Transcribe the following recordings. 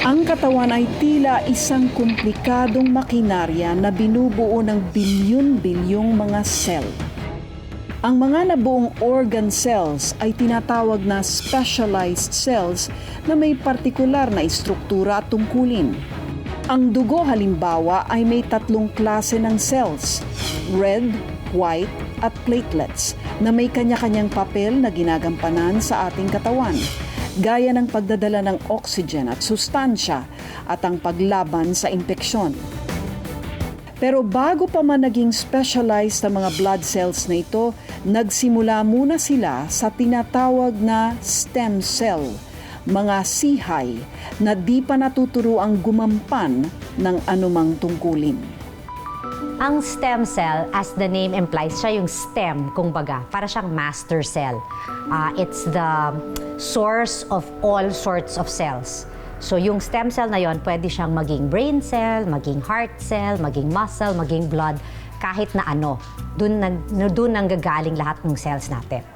Ang katawan ay tila isang komplikadong makinarya na binubuo ng bilyon-bilyong mga cell. Ang mga nabuong organ cells ay tinatawag na specialized cells na may partikular na istruktura at tungkulin. Ang dugo halimbawa ay may 3 klase ng cells, red, white at platelets, na may kanya-kanyang papel na ginagampanan sa ating katawan, gaya ng pagdadala ng oxygen at sustansya at ang paglaban sa impeksyon. Pero bago pa man naging specialized ang mga blood cells na ito, nagsimula muna sila sa tinatawag na stem cell, mga sihay na di pa natuturuang gumampan ng anumang tungkulin. Ang stem cell, as the name implies, siya yung stem, kumbaga, para siyang master cell. It's the source of all sorts of cells. So yung stem cell na yon, pwede siyang maging brain cell, maging heart cell, maging muscle, maging blood, kahit na ano. Doon nanggagaling lahat ng cells natin.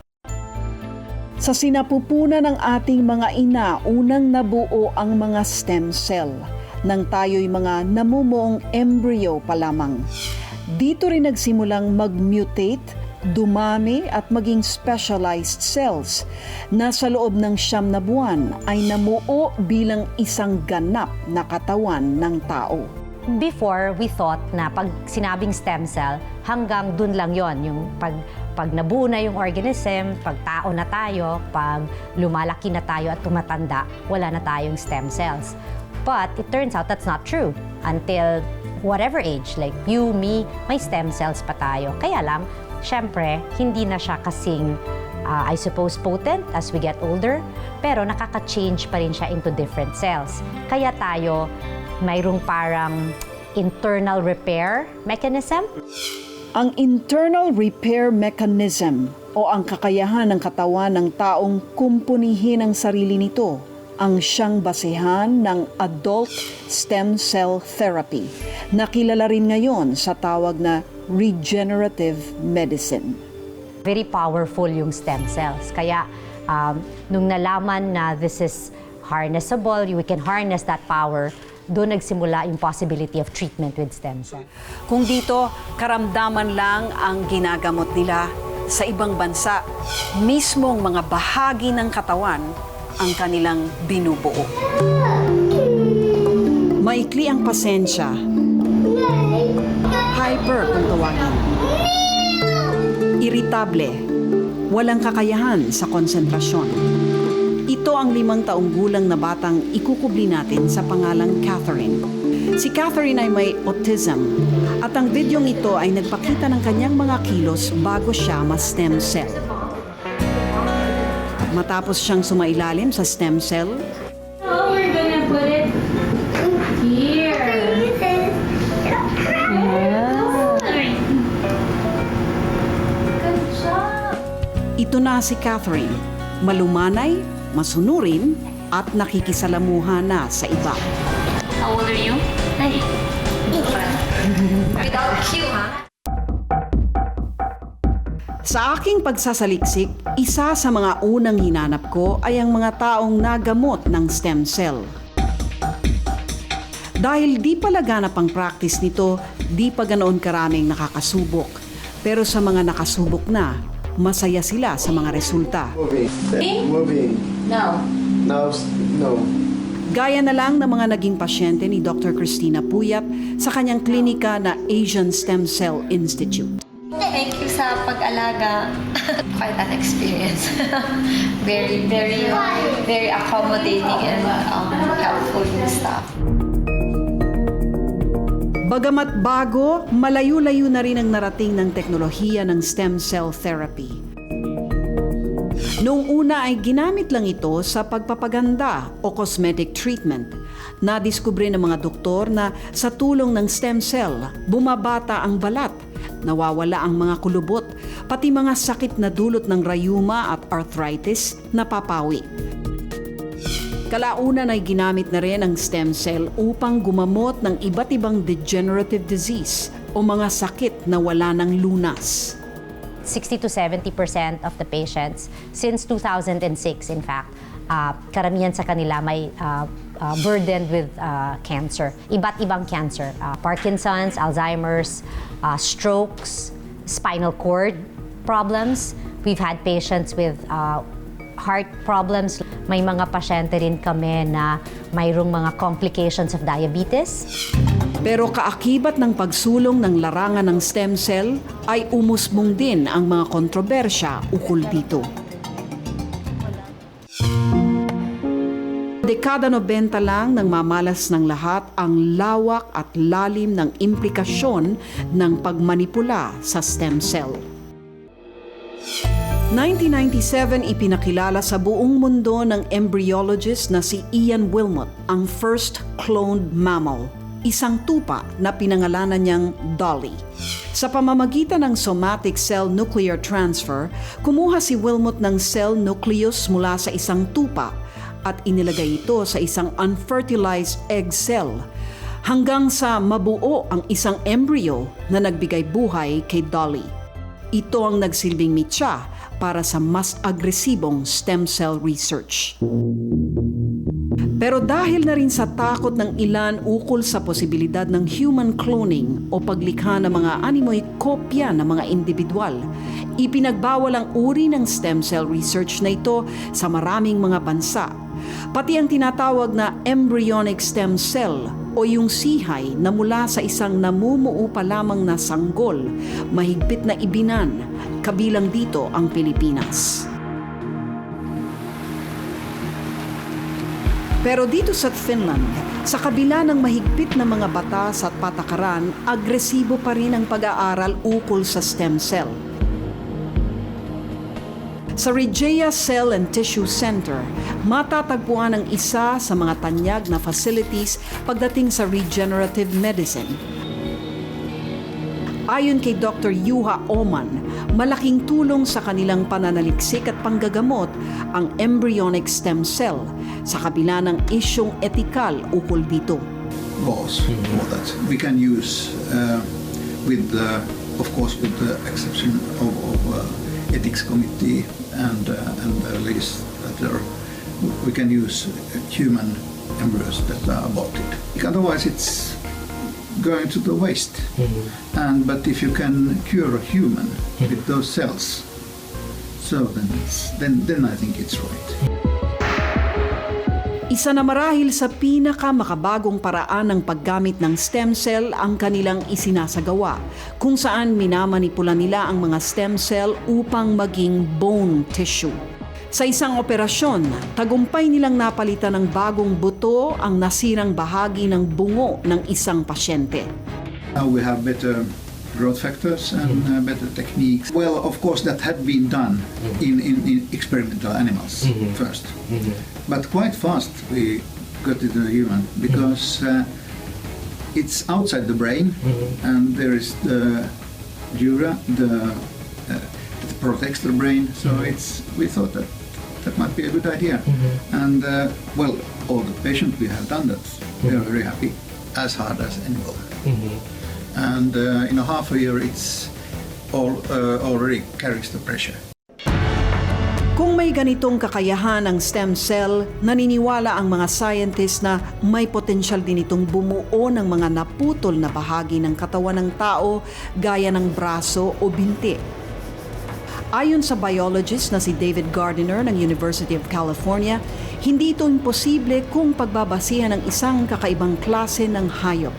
Sa sinapupunan ng ating mga ina, unang nabuo ang mga stem cell nang tayo'y mga namumuong embryo pa lamang. Dito rin nagsimulang mag-mutate, dumami at maging specialized cells na sa loob ng 9 na buwan ay namuo bilang isang ganap na katawan ng tao. Before, we thought na pag sinabing stem cell, hanggang dun lang yon, yung pag nabuo na yung organism, pag tao na tayo, pag lumalaki na tayo at tumatanda, wala na tayong stem cells. But it turns out that's not true. Until whatever age, like you, me, may stem cells pa tayo. Kaya lang, syempre, hindi na siya kasing, I suppose, potent as we get older, pero nakaka-change pa rin siya into different cells. Kaya tayo, mayroong parang internal repair mechanism. Ang internal repair mechanism o ang kakayahan ng katawan ng taong kumpunihin ang sarili nito ang siyang basehan ng adult stem cell therapy na kilala rin ngayon sa tawag na regenerative medicine. Very powerful yung stem cells. Kaya nung nalaman na this is harnessable, we can harness that power, doon nagsimula yung possibility of treatment with stem cell. Kung dito, karamdaman lang ang ginagamot nila, sa ibang bansa, mismong mga bahagi ng katawan ang kanilang binubuo. Maikli ang pasensya. Hyper kung tawagin. Irritable. Walang kakayahan sa konsentrasyon. Ito ang 5 taong gulang na batang ikukubli natin sa pangalang Catherine. Si Catherine ay may autism at ang videong ito ay nagpakita ng kanyang mga kilos bago siya ma-stem cell. Matapos siyang sumailalim sa stem cell, We're gonna put it here. Good job. ito na si Catherine, malumanay, masunurin at nakikisalamuha na sa iba. How old are you? 9. Without cue, ha? Sa aking pagsasaliksik, isa sa mga unang hinanap ko ay ang mga taong nagamot ng stem cell. Dahil di pa laganap ang practice nito, di pa ganoon karaming nakakasubok. Pero sa mga nakasubok na, masaya sila sa mga resulta. Moving. No. Now, no. Gaya na lang ng mga naging pasyente ni Dr. Christina Puyat sa kanyang klinika na Asian Stem Cell Institute. Thank you sa pag-alaga. Quite an experience. Very, very, very accommodating and helpful yung staff. Bagamat bago, malayo-layo na rin ang narating ng teknolohiya ng stem cell therapy. Noong una ay ginamit lang ito sa pagpapaganda o cosmetic treatment. Nadiskubre ng mga doktor na sa tulong ng stem cell, bumabata ang balat, nawawala ang mga kulubot, pati mga sakit na dulot ng rayuma at arthritis napapawi. Kalaunan ay ginamit na rin ang stem cell upang gumamot ng iba't ibang degenerative disease o mga sakit na wala ng lunas. 60 to 70% of the patients since 2006, in fact, karamihan sa kanila may burdened with cancer, iba't ibang cancer, Parkinson's, Alzheimer's, strokes, spinal cord problems. We've had patients with heart problems. May mga pasyente rin kami na mayroong mga complications of diabetes. Pero kaakibat ng pagsulong ng larangan ng stem cell ay umusbong din ang mga kontrobersya ukol dito. Dekada 90 lang nang mamalas ng lahat ang lawak at lalim ng implikasyon ng pagmanipula sa stem cell. 1997 ipinakilala sa buong mundo ng embryologist na si Ian Wilmot ang first cloned mammal, isang tupa na pinangalanan niyang Dolly. Sa pamamagitan ng somatic cell nuclear transfer, kumuha si Wilmot ng cell nucleus mula sa isang tupa at inilagay ito sa isang unfertilized egg cell hanggang sa mabuo ang isang embryo na nagbigay buhay kay Dolly. Ito ang nagsilbing mitya para sa mas agresibong stem cell research. Pero dahil na rin sa takot ng ilan ukol sa posibilidad ng human cloning o paglikha ng mga animoy kopya ng mga individual, ipinagbawal ang uri ng stem cell research na ito sa maraming mga bansa. Pati ang tinatawag na embryonic stem cell o yung sihay na mula sa isang namumuo pa lamang na sanggol, mahigpit na ibinan, kabilang dito ang Pilipinas. Pero dito sa Finland, sa kabila ng mahigpit na mga batas at patakaran, agresibo pa rin ang pag-aaral ukol sa stem cell. Sa Regea Cell and Tissue Center, matatagpuan ang isa sa mga tanyag na facilities pagdating sa regenerative medicine. Ayon kay Dr. Juha Oman, malaking tulong sa kanilang pananaliksik at panggagamot ang embryonic stem cell sa kabila ng isyong etikal ukol dito. Laws for that. We can use with the exception of ethics committee and the legislature, we can use human embryos that are aborted. Otherwise, it's going to the waste. But if you can cure a human with those cells, so then I think it's right. Isa na marahil sa pinakamakabagong paraan ng paggamit ng stem cell ang kanilang isinasagawa, kung saan minamanipula nila ang mga stem cell upang maging bone tissue. Sa isang operasyon, tagumpay nilang napalitan ng bagong buto ang nasirang bahagi ng bungo ng isang pasyente. Now we have better growth factors and better techniques. Well, of course, that had been done in experimental animals first. But quite fast we got it to the human because it's outside the brain and there is the dura, that protects the brain. So we thought that might be a good idea. And well, all the patients we have done that, they are very happy, as hard as anyone. And in a half a year, it's already carries the pressure. Kung may ganitong kakayahan ng stem cell, naniniwala ang mga scientists na may potensyal din itong bumuo ng mga naputol na bahagi ng katawan ng tao gaya ng braso o binti. Ayon sa biologist na si David Gardiner ng University of California, hindi ito imposible kung pagbabasihan ng isang kakaibang klase ng hayop.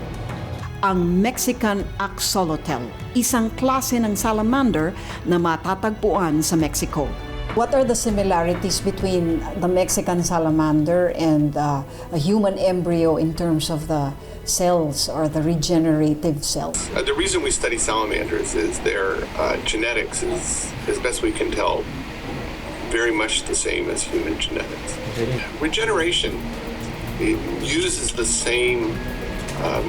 Ang Mexican axolotl, isang klase ng salamander na matatagpuan sa Mexico. What are the similarities between the Mexican salamander and a human embryo in terms of the cells or the regenerative cells? The reason we study salamanders is their genetics is, as best we can tell, very much the same as human genetics. Regeneration uses the same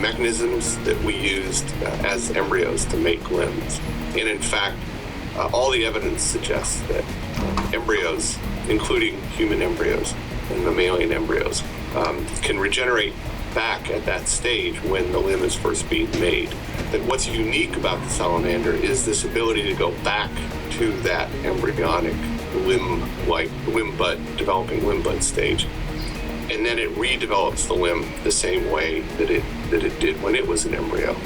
mechanisms that we used as embryos to make limbs. And in fact, all the evidence suggests that embryos, including human embryos and mammalian embryos, can regenerate back at that stage when the limb is first being made. That what's unique about the salamander is this ability to go back to that embryonic developing limb bud stage and then it redevelops the limb the same way that it did when it was an embryo.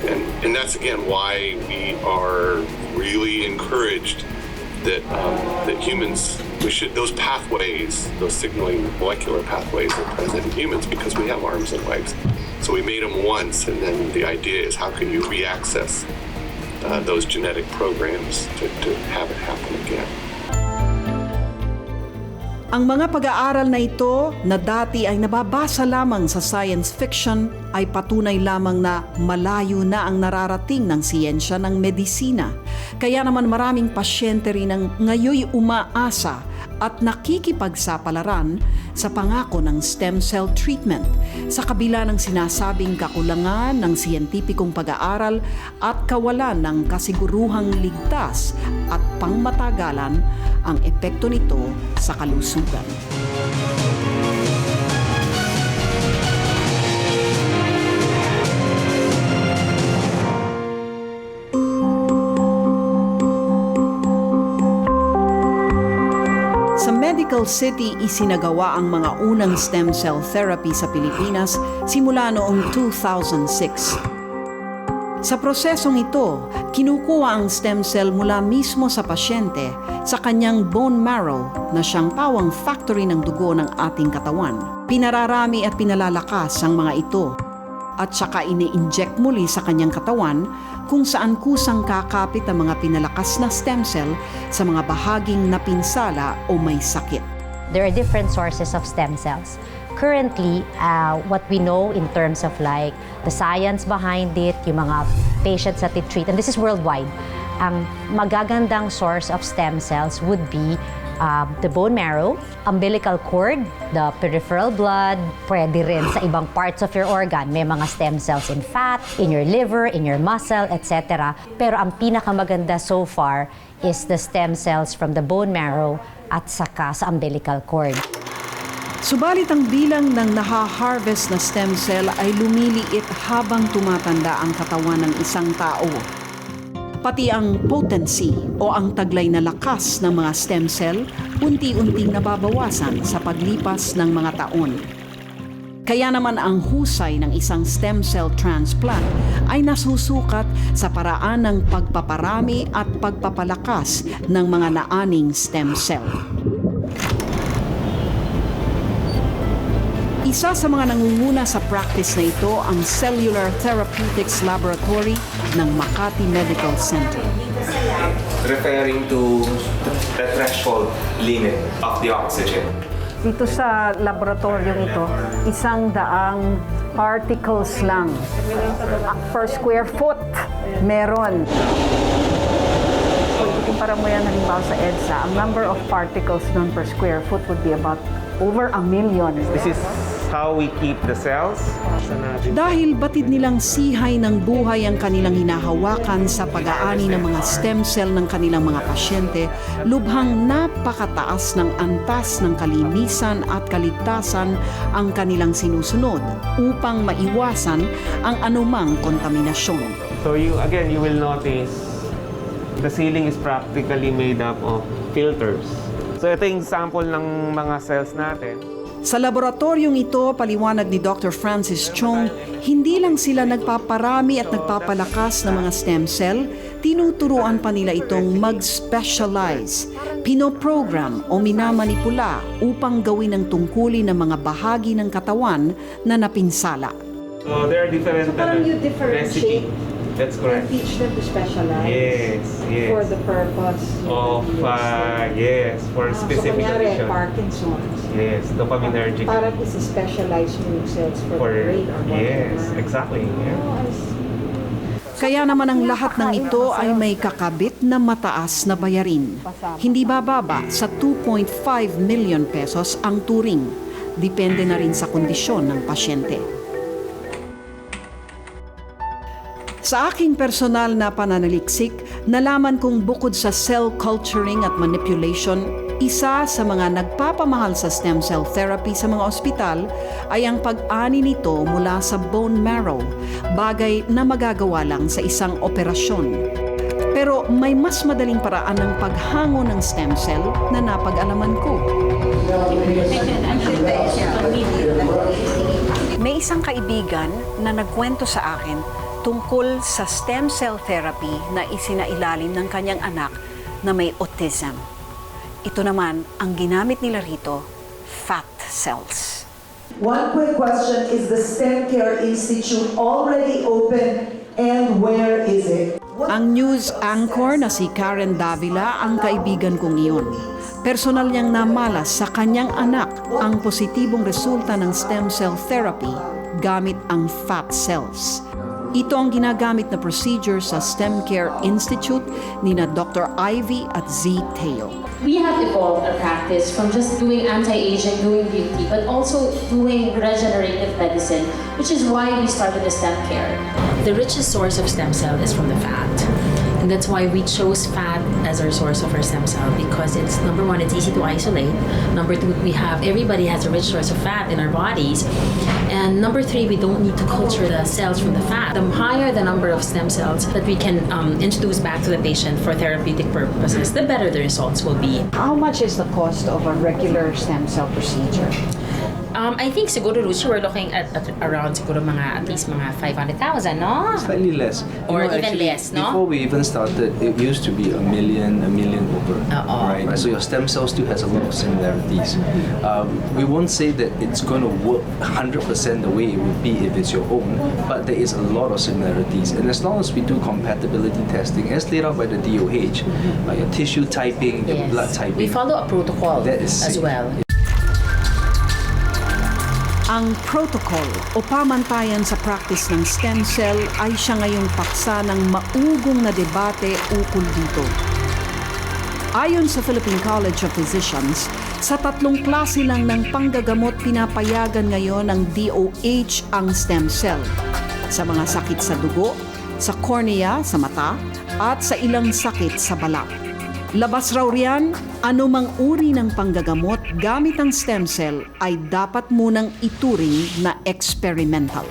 And that's again why we are really encouraged that that humans, those pathways, those signaling molecular pathways are present in humans because we have arms and legs. So we made them once, and then the idea is how can you re-access those genetic programs to have it happen again. Ang mga pag-aaral na ito na dati ay nababasa lamang sa science fiction ay patunay lamang na malayo na ang nararating ng siyensya ng medisina. Kaya naman maraming pasyente rin ang ngayoy umaasa at nakikipagsapalaran sa pangako ng stem cell treatment sa kabila ng sinasabing kakulangan ng siyentipikong pag-aaral at kawalan ng kasiguruhang ligtas at pangmatagalan ang epekto nito sa kalusugan. Sa Medical City, isinagawa ang mga unang stem cell therapy sa Pilipinas simula noong 2006. Sa prosesong ito, kinukuha ang stem cell mula mismo sa pasyente sa kanyang bone marrow na siyang pawang factory ng dugo ng ating katawan. Pinararami at pinalalakas ang mga ito at saka ini-inject muli sa kanyang katawan kung saan kusang kakapit ang mga pinalakas na stem cell sa mga bahaging napinsala o may sakit. There are different sources of stem cells. Currently, what we know in terms of like the science behind it, yung mga patients that they treat, and this is worldwide, ang magagandang source of stem cells would be the bone marrow, umbilical cord, the peripheral blood, pwede rin sa ibang parts of your organ. May mga stem cells in fat, in your liver, in your muscle, etc. Pero ang pinakamaganda so far is the stem cells from the bone marrow at saka sa umbilical cord. Subalit ang bilang ng naha-harvest na stem cell ay lumiliit habang tumatanda ang katawan ng isang tao. Pati ang potency o ang taglay na lakas ng mga stem cell unti-unting nababawasan sa paglipas ng mga taon. Kaya naman ang husay ng isang stem cell transplant ay nasusukat sa paraan ng pagpaparami at pagpapalakas ng mga naaning stem cell. Isa sa mga nangunguna sa practice na ito ang Cellular Therapeutics Laboratory ng Makati Medical Center. Referring to the threshold limit of the oxygen. Dito sa laboratoryong ito, 100 particles lang per square foot meron. Kung ikumpara mo yan halimbawa sa EDSA, ang number of particles nun per square foot would be about over 1 million. This is how we keep the cells. Dahil batid nilang sihay ng buhay ang kanilang hinahawakan sa pag-aani ng mga stem cell ng kanilang mga pasyente, lubhang napakataas ng antas ng kalinisan at kaligtasan ang kanilang sinusunod upang maiwasan ang anumang kontaminasyon. So you will notice the ceiling is practically made up of filters. So ito yung sample ng mga cells natin. Sa laboratoryong ito, paliwanag ni Dr. Francis Chong, hindi lang sila nagpaparami at nagpapalakas ng mga stem cell, tinuturuan pa nila itong mag-specialize, pinoprogram o minamanipula upang gawin ang tungkulin ng mga bahagi ng katawan na napinsala. So there are different recipe. That's correct. Teach them to specialize Yes. for the purpose Of for specific condition. Parkinson's. Yes, dopaminergic. Parang is-specialize yung cells for the brain or Yes, exactly. Yeah. Kaya naman ang lahat ng ito ay may kakabit na mataas na bayarin. Hindi bababa sa 2.5 million pesos ang turing. Depende na rin sa kondisyon ng pasyente. Sa aking personal na pananaliksik, nalaman kong bukod sa cell culturing at manipulation, isa sa mga nagpapamahal sa stem cell therapy sa mga ospital ay ang pag-ani nito mula sa bone marrow, bagay na magagawa lang sa isang operasyon. Pero may mas madaling paraan ng paghango ng stem cell na napag-alaman ko. isang kaibigan na nagkwento sa akin tungkol sa stem cell therapy na isinailalim ng kanyang anak na may autism. Ito naman ang ginamit nila rito, fat cells. One quick question, is the Stem Care Institute already open and where is it? Ang news anchor na si Karen Davila ang kaibigan kong iyon. Personal niyang namalas sa kanyang anak ang positibong resulta ng stem cell therapy gamit ang fat cells. Ito ang ginagamit na procedure sa Stem Care Institute ni na Dr. Ivy at Z. Teo. We have evolved our practice from just doing anti-aging, doing beauty, but also doing regenerative medicine, which is why we started the stem care. The richest source of stem cell is from the fat. And that's why we chose fat as our source of our stem cell, because it's, number one, it's easy to isolate. Number two, everybody has a rich source of fat in our bodies. And number three, we don't need to culture the cells from the fat. The higher the number of stem cells that we can introduce back to the patient for therapeutic purposes, the better the results will be. How much is the cost of a regular stem cell procedure? I think siguro, Lucy, we're looking at around siguro at least mga 500,000, no? Slightly less. Or even actually, less, no? Before we even started, it used to be a million over. Right? So your stem cell still has a lot of similarities. We won't say that it's going to work 100% the way it would be if it's your own, but there is a lot of similarities. And as long as we do compatibility testing, as laid out by the DOH, your tissue typing, your blood typing, we follow a protocol that is as safe. well. Ang protocol o pamantayan sa practice ng stem cell ay siya ngayong paksa ng maugong na debate ukol dito. Ayon sa Philippine College of Physicians, sa 3 klase lang ng panggagamot pinapayagan ngayon ng DOH ang stem cell. Sa mga sakit sa dugo, sa cornea, sa mata, at sa ilang sakit sa balat. Labas raw riyan, anumang uri ng panggagamot gamit ang stem cell ay dapat munang ituring na experimental.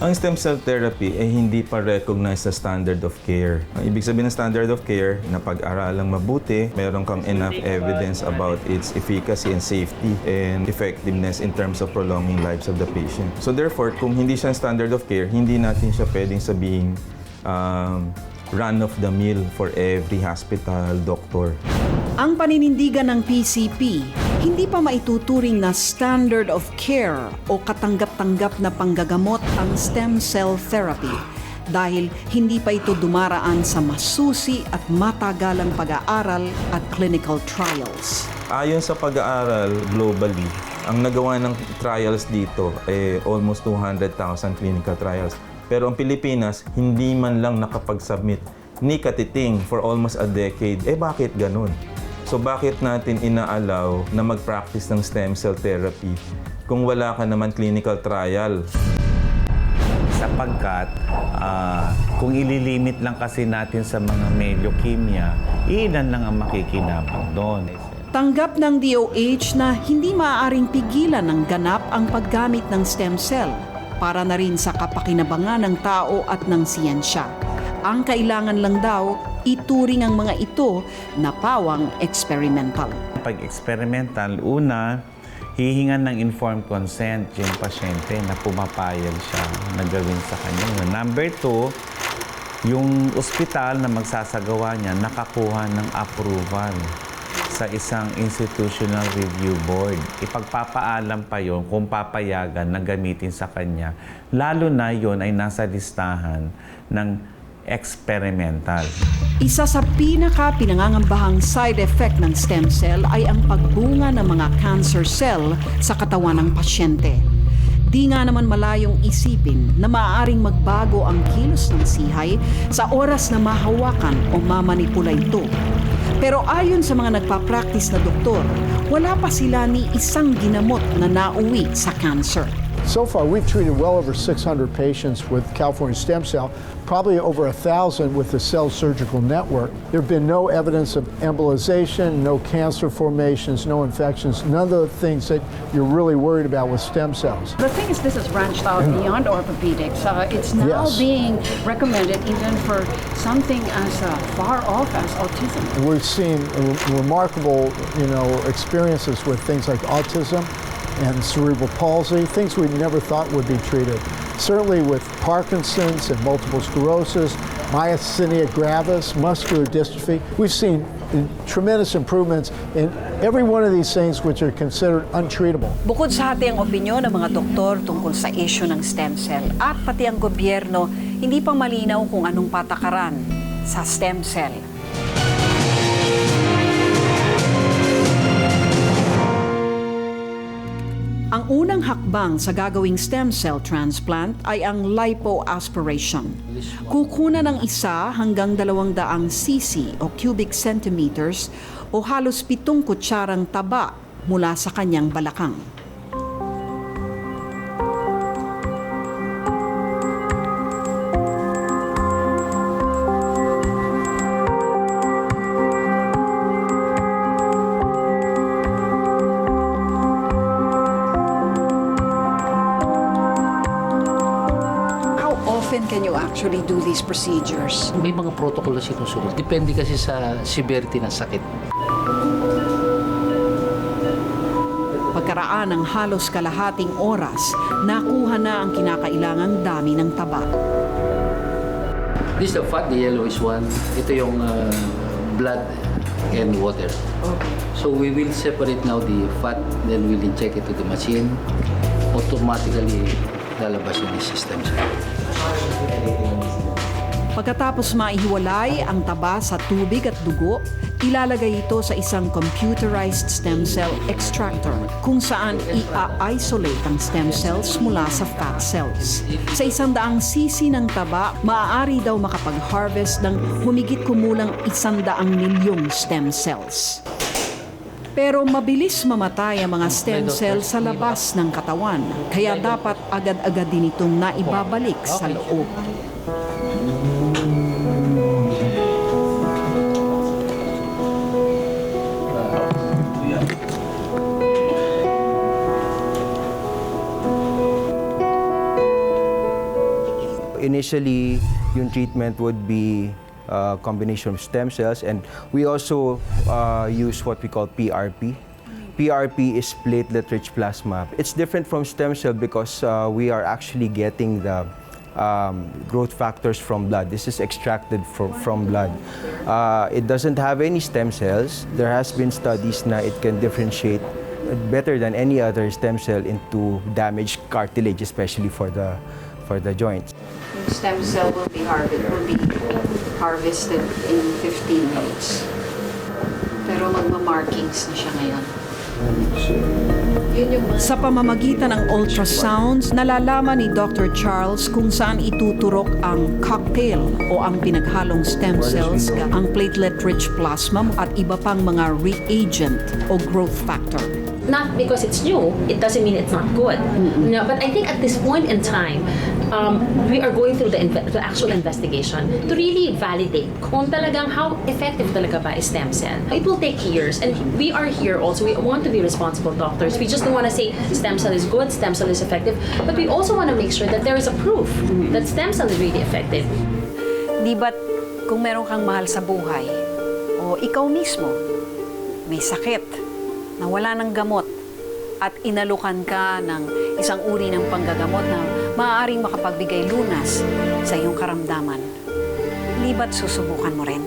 Ang stem cell therapy ay hindi pa recognized sa standard of care. Ang ibig sabihin ng standard of care, na pag-aralang mabuti, meron kang enough evidence about its efficacy and safety and effectiveness in terms of prolonging lives of the patient. So therefore, kung hindi siya standard of care, hindi natin siya pwedeng sabihin run-of-the-mill for every hospital, doctor. Ang paninindigan ng PCP, hindi pa maituturing na standard of care o katanggap-tanggap na panggagamot ang stem cell therapy dahil hindi pa ito dumaraan sa masusi at matagalang pag-aaral at clinical trials. Ayon sa pag-aaral globally, ang nagawa ng trials dito ay almost 200,000 clinical trials. Pero ang Pilipinas, hindi man lang nakapag-submit ni katiting for almost a decade. Bakit ganun? So bakit natin ina-allow na mag-practice ng stem cell therapy kung wala ka naman clinical trial? Sapagkat kung ililimit lang kasi natin sa mga may leukemia, ilan lang ang makikinabang doon. Tanggap ng DOH na hindi maaaring pigilan ng ganap ang paggamit ng stem cell para na rin sa kapakinabangan ng tao at ng siyensya. Ang kailangan lang daw, ituring ang mga ito na pawang experimental. Pag experimental, una, hihingan ng informed consent yung pasyente na pumapayag siya na gawin sa kanya. Number 2, yung ospital na magsasagawa niya nakakuha ng approval sa isang institutional review board. Ipagpapaalam pa yon kung papayagan na gamitin sa kanya, lalo na yon ay nasa listahan ng experimental. Isa sa pinaka-pinangangambahang side effect ng stem cell ay ang pagbunga ng mga cancer cell sa katawan ng pasyente. Di nga naman malayong isipin na maaaring magbago ang kilos ng sihay sa oras na mahawakan o mamanipula ito. Pero ayon sa mga nagpa-practice na doktor, wala pa sila ni isang ginamot na nauwi sa cancer. So far, we've treated well over 600 patients with California stem cell, probably over 1,000 with the Cell Surgical Network. There have been no evidence of embolization, no cancer formations, no infections, none of the things that you're really worried about with stem cells. The thing is, this has branched out beyond orthopedics. It's now being recommended even for something as far off as autism. We've seen remarkable, experiences with things like autism, and cerebral palsy, things we never thought would be treated. Certainly with Parkinson's and multiple sclerosis, myasthenia gravis, muscular dystrophy, we've seen tremendous improvements in every one of these things which are considered untreatable. Bukod sa hati ang opinyon ng mga doktor tungkol sa issue ng stem cell at pati ang gobyerno, hindi pa malinaw kung anong patakaran sa stem cell. Ang unang hakbang sa gagawing stem cell transplant ay ang lipoaspiration. Kukunan ng 1 hanggang 200 cc o cubic centimeters o halos 7 kutsarang taba mula sa kanyang balakang. Can you actually do these procedures? May mga protocol na sinusunod. Depende kasi sa severity ng sakit. Pagkaraan ng halos kalahating oras, nakuha na ang kinakailangang dami ng taba. This is the fat, the yellowish one. Ito yung blood and water. Okay. So we will separate now the fat, then we'll inject it to the machine. Automatically, lalabas yung system. Pagkatapos maihiwalay ang taba sa tubig at dugo, ilalagay ito sa isang computerized stem cell extractor kung saan i-isolate ang stem cells mula sa fat cells. Sa 100 cc ng taba, maaari daw makapag-harvest ng humigit kumulang 100 milyong stem cells. Pero mabilis mamatay ang mga stem cells sa labas ng katawan, kaya dapat agad-agad din itong naibabalik sa loob. Initially, yung treatment would be a combination of stem cells, and we also use what we call PRP. PRP is platelet-rich plasma. It's different from stem cell because we are actually getting the growth factors from blood. This is extracted from blood. It doesn't have any stem cells. There has been studies na it can differentiate better than any other stem cell into damaged cartilage, especially for the joints. Yung stem cell will be harvested in 15 minutes. Pero magma-markings na siya ngayon. Sa pamamagitan ng ultrasounds, nalalaman ni Dr. Charles kung saan ituturok ang cocktail o ang pinaghalong stem cells, ang platelet-rich plasma at iba pang mga reagent o growth factor. Not because it's new, it doesn't mean it's not good. No, but I think at this point in time, we are going through the actual investigation to really validate kung talagang how effective talaga ba is stem cell. It will take years, and we are here also. We want to be responsible doctors. We just don't want to say stem cell is good, stem cell is effective, but we also want to make sure that there is a proof that stem cell is really effective. Di ba't kung meron kang mahal sa buhay, o ikaw mismo, may sakit, na wala ng gamot at inalukan ka ng isang uri ng panggagamot na maaaring makapagbigay lunas sa iyong karamdaman, hindi ba't susubukan mo rin?